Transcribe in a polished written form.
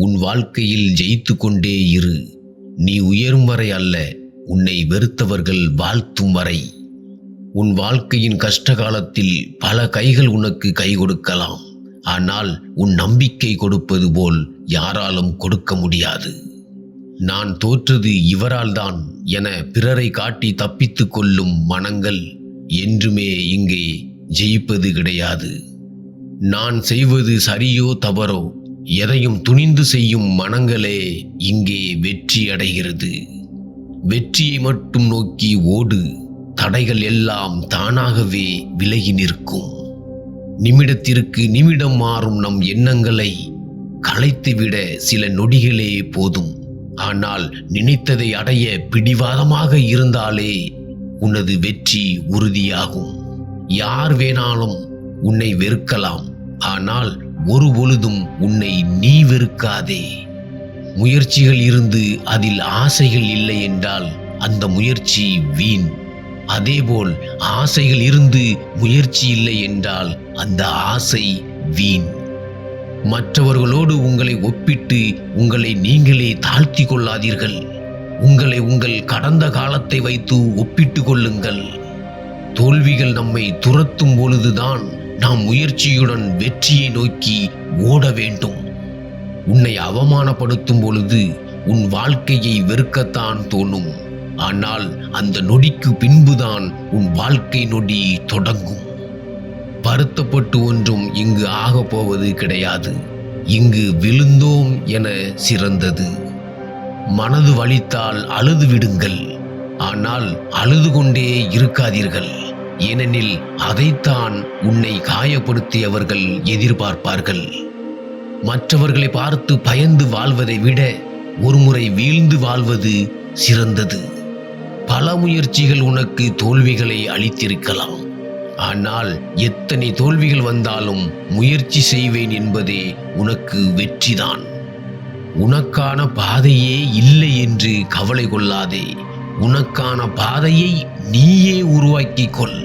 உன் வாழ்க்கையில் ஜெயித்து கொண்டே இரு. நீ உயரும் வரை அல்ல, உன்னை வெறுத்தவர்கள் வாழ்த்தும் வரை. உன் வாழ்க்கையின் கஷ்ட காலத்தில் பல கைகள் உனக்கு கை கொடுக்கலாம். ஆனால் உன் நம்பிக்கை கொடுப்பது போல் யாராலும் கொடுக்க முடியாது. நான் தோற்றது இவரால் தான் என பிறரை காட்டி தப்பித்து கொள்ளும் மனங்கள் என்றுமே இங்கே ஜெயிப்பது கிடையாது. நான் செய்வது சரியோ தவறோ எதையும் துணிந்து செய்யும் மனங்களே இங்கே வெற்றி அடைகிறது. வெற்றியை மட்டும் நோக்கி ஓடு. தடைகள் எல்லாம் தானாகவே விலகி நிற்கும். நிமிடத்திற்கு நிமிடம் மாறும் நம் எண்ணங்களை களைத்துவிட சில நொடிகளே போதும். ஆனால் நினைத்ததை அடைய பிடிவாதமாக இருந்தாலே உனது வெற்றி உறுதியாகும். யார் வேணாலும் உன்னை வெறுக்கலாம், ஆனால் ஒரு பொழுதும் உன்னை நீ வெறுக்காதே. முயற்சிகள் இருந்து அதில் ஆசைகள் இல்லை என்றால் அந்த முயற்சி வீண். அதேபோல் ஆசைகள் இருந்து முயற்சி இல்லை என்றால் அந்த ஆசை வீண். மற்றவர்களோடு உங்களை ஒப்பிட்டு உங்களை நீங்களே தாழ்த்தி கொள்ளாதீர்கள். உங்களை உங்கள் கடந்த காலத்தை வைத்து ஒப்பிட்டு கொள்ளுங்கள். தோல்விகள் நம்மை துரத்தும் பொழுதுதான் நாம் முயற்சியுடன் வெற்றியை நோக்கி ஓட வேண்டும். உன்னை அவமானப்படுத்தும் பொழுது உன் வாழ்க்கையை வெறுக்கத்தான் தோணும். ஆனால் அந்த நொடிக்கு பின்புதான் உன் வாழ்க்கை நொடி தொடங்கும். வருத்தப்பட்டு ஒன்றும் இங்கு ஆகப் போவது கிடையாது. இங்கு விழுந்தோம் என சிறந்தது. மனது வலித்தால் அழுது விடுங்கள், ஆனால் அழுது கொண்டே இருக்காதீர்கள். ஏனெனில் அதைத்தான் உன்னை காயப்படுத்தியவர்கள் எதிர்பார்ப்பார்கள். மற்றவர்களை பார்த்து பயந்து வாழ்வதை விட ஒருமுறை வீழ்ந்து வாழ்வது சிறந்தது. பல முயற்சிகள் உனக்கு தோல்விகளை அளித்திருக்கலாம். ஆனால் எத்தனை தோல்விகள் வந்தாலும் முயற்சி செய்வேன் என்பதே உனக்கு வெற்றிதான். உனக்கான பாதையே இல்லை என்று கவலை கொள்ளாதே. உனக்கான பாதையை நீயே உருவாக்கிக் கொள்.